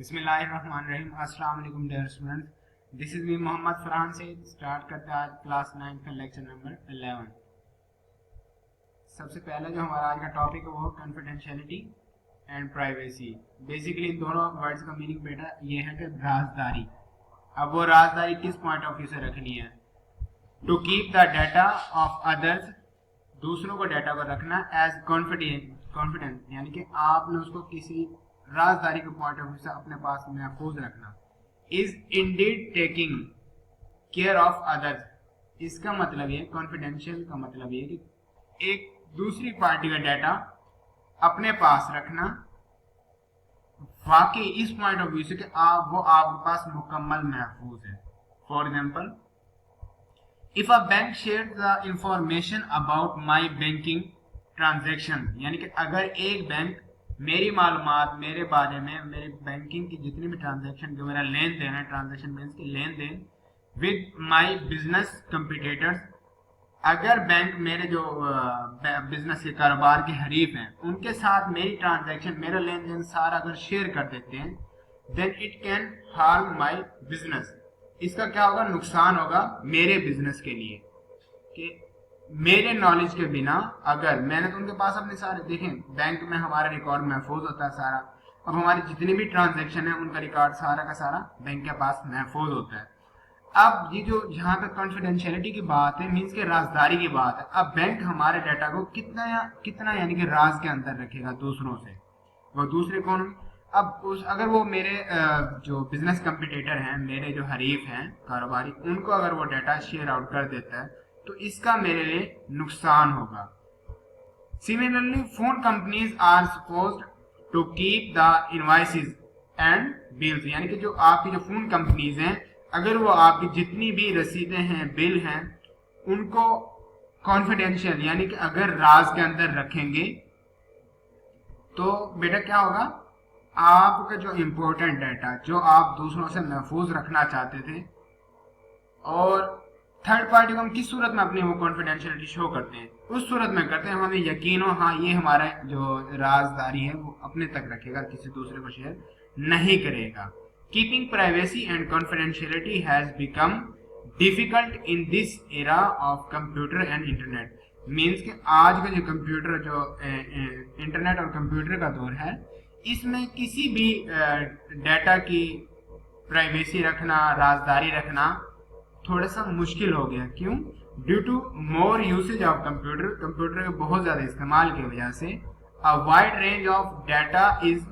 बिस्मिल्लाहिर्रहमानिर्रहीम। अस्सलाम वालेकुम dear students, this is me Mohammad Farhan से स्टार्ट करते हैं आज क्लास 9 का लेक्चर नंबर 11। सबसे पहला जो हमारा आज का टॉपिक है वो कॉन्फिडेंशियलिटी एंड प्राइवेसी। बेसिकली इन दोनों वर्ड्स का मीनिंग बेटा ये है कि राजदारी। अब वो राजदारी किस पॉइंट ऑफ व्यू से रखनी है? To keep the data of others, दूसरों को डाटा को रखना एज कॉन्फिडेंस, यानी कि आपने उसको किसी राजदारी के पॉइंट ऑफ व्यू से अपने पास महफूज रखना। Is Indeed taking care of others, इसका मतलब ये कॉन्फिडेंशियल का मतलब ये कि एक दूसरी पार्टी का डाटा अपने पास रखना वाकई इस पॉइंट ऑफ व्यू से कि वो आपके पास मुकम्मल महफूज है। For example, if a bank share the information about my banking transaction, यानी कि अगर एक बैंक मेरी मालूमात मेरे बारे में, मेरे बैंकिंग की जितनी भी ट्रांजैक्शन, जो मेरा लेन देन है, ट्रांजैक्शन मीन्स की लेन देन विद माय बिजनेस कंपटीटर्स, अगर बैंक मेरे जो बिजनेस के कारोबार के हरीफ हैं उनके साथ मेरी ट्रांजैक्शन, मेरा लेन देन सारा अगर शेयर कर देते हैं, then it can harm my business. इसका क्या होगा? नुकसान होगा मेरे बिजनेस के लिए कि मेरे नॉलेज के बिना, अगर मैंने तो उनके पास अपने सारे देखें, बैंक में हमारा रिकॉर्ड महफूज होता है सारा, अब हमारी जितनी भी ट्रांजैक्शन है उनका रिकॉर्ड सारा का सारा बैंक के पास महफूज होता है। अब ये जो जहाँ तक कॉन्फिडेंशियलिटी की बात है, मीन्स के राजदारी की बात है, अब बैंक हमारे डाटा को कितना यानी कि राज के अंदर रखेगा दूसरों से। वो दूसरे कौन? अब अगर वो मेरे जो बिजनेस कंपटीटर हैं, मेरे जो हरीफ हैं कारोबारी, उनको अगर वो डाटा शेयर आउट कर देता है तो इसका मेरे लिए नुकसान होगा। Similarly phone companies are supposed to keep the invoices and bills, यानी कि जो आपकी जो फोन कंपनीज हैं, अगर वो आपकी जितनी भी रसीदें हैं, बिल हैं, उनको कॉन्फिडेंशियल यानी कि अगर राज के अंदर रखेंगे तो बेटा क्या होगा? आपका जो इम्पोर्टेंट डाटा जो आप दूसरों से महफूज रखना चाहते थे, और थर्ड पार्टी को हम किस सूरत में अपनी वो कॉन्फिडेंशियलिटी शो करते हैं? उस सूरत में करते हैं हमें यकीन हो, हाँ ये हमारा जो राजदारी है वो अपने तक रखेगा, किसी दूसरे को शेयर नहीं करेगा। Keeping privacy and confidentiality has become difficult in this era of computer and internet. Means कि आज का जो कंप्यूटर, जो इंटरनेट और कंप्यूटर का दौर है, इसमें किसी भी डाटा की प्राइवेसी रखना, राजदारी रखना थोड़ा सा मुश्किल हो गया। क्यों? Due to more usage of computer, computer के बहुत ज्यादा इस्तेमाल की वजह से a wide range of data is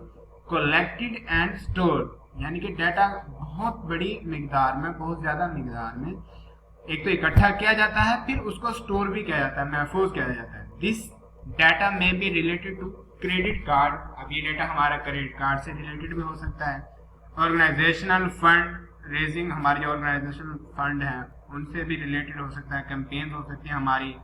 collected and stored, यानी कि डाटा बहुत बड़ी मिकदार में, बहुत ज्यादा मिकदार में एक तो इकट्ठा किया जाता है, फिर उसको स्टोर भी किया जाता है, महफूज किया जाता है। This data may be related to credit card, अब ये डाटा हमारा क्रेडिट कार्ड से रिलेटेड भी हो सकता है। ऑर्गेनाइजेशनल फंड रेजिंग, हमारे जो ऑर्गेनाइजेशनल फंड है उनसे भी रिलेटेड हो सकता है। कैंपेन हो सकती है हमारी।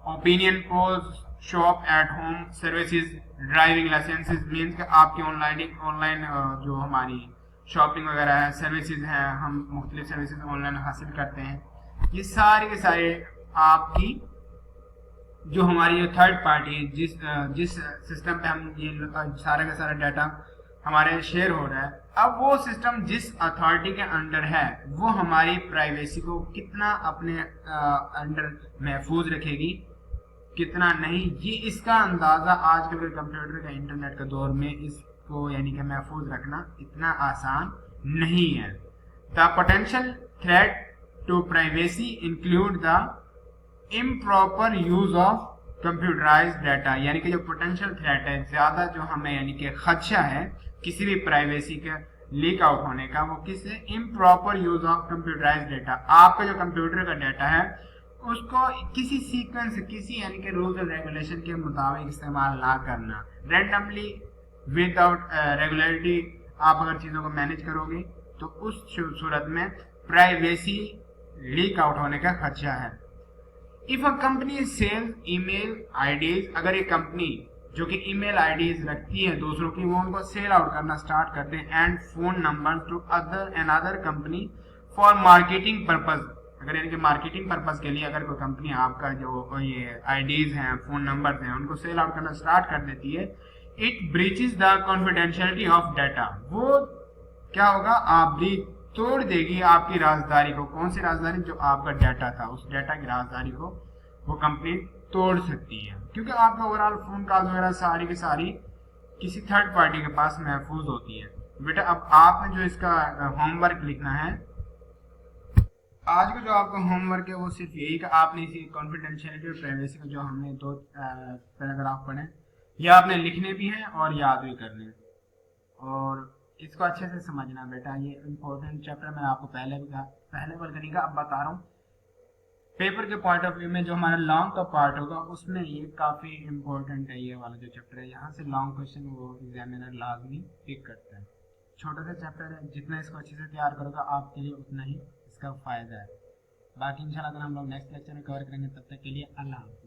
Opinion polls, shop at home services, driving licences, means कि आपकी ऑनलाइन जो हमारी शॉपिंग वगैरह है, सर्विसेज हैं, हम मुख्तलिफ सर्विसेज ऑनलाइन हासिल करते हैं, ये सारे के सारे आपकी जो हमारी जो थर्ड पार्टी है, जिस सिस्टम पे हम ये सारा का सारा डाटा हमारे शेयर हो रहा है, अब वो सिस्टम जिस अथॉरिटी के अंडर है वो हमारी प्राइवेसी को कितना अपने अंडर महफूज रखेगी, कितना नहीं, ये इसका अंदाजा आजकल के कंप्यूटर का, इंटरनेट का दौर में इसको यानी कि महफूज रखना इतना आसान नहीं है। The potential threat to privacy include the improper use of computerised data, यानी कि जो पोटेंशियल थ्रेट है, ज्यादा जो हमें यानी कि खदशा है किसी भी प्राइवेसी के लीक आउट होने का, वो किससे? Improper use of computerised data. आपका जो कंप्यूटर का डाटा है उसको किसी सीक्वेंस, किसी यानी कि रूल्स एंड रेगुलेशन के मुताबिक इस्तेमाल ना करना, रैंडमली विदाउट रेगुलरिटी आप अगर चीजों को मैनेज करोगे तो उस सूरत में प्राइवेसी लीक आउट होने का खदशा है। If a company sells email IDs, अगर ये कंपनी जो कि ईमेल आईडीज रखती है दूसरों की, वो उनको सेल आउट करना स्टार्ट करते हैं, and phone number two other company for marketing purpose, अगर यानी कि मार्केटिंग पर्पज के लिए अगर कोई कंपनी आपका जो ये आईडीज हैं, फोन नंबर हैं, उनको सेल आउट करना स्टार्ट कर देती है, it breaches the confidentiality of data, वो क्या होगा, आबरी तोड़ देगी आपकी राजदारी को। कौन सी राजदारी? जो आपका डाटा था, उस डाटा की राजदारी को वो कंपनी तोड़ सकती है, क्योंकि आपका ओवरऑल फोन कॉल वगैरह सारी की सारी किसी थर्ड पार्टी के पास महफूज होती है। बेटा अब आपने जो इसका होमवर्क लिखना है, आज का जो आपका होमवर्क है वो सिर्फ यही कि आपने इसी कॉन्फिडेंशियलिटी और प्राइवेसी का जो हमने दो पैराग्राफ पढ़े, ये आपने लिखने भी हैं और याद भी करने हैं, और इसको अच्छे से समझना बेटा। ये इंपॉर्टेंट चैप्टर मैंने आपको पहले भी कहा, पहले बार करने का अब बता रहा हूँ। पेपर के पॉइंट ऑफ व्यू में जो हमारा लॉन्ग का पार्ट होगा उसमें ये काफ़ी इंपॉर्टेंट है। ये वाला जो चैप्टर है, यहाँ से लॉन्ग क्वेश्चन वो एग्जामिनर लाजमी पिक करता है। छोटा सा चैप्टर है, जितना इसको अच्छे से तैयार करोगे आपके लिए उतना ही इसका फ़ायदा है। बाकी इंशाल्लाह हम लोग नेक्स्ट लेक्चर में कवर करेंगे। तब तक के लिए अल्लाह हाफ़िज़।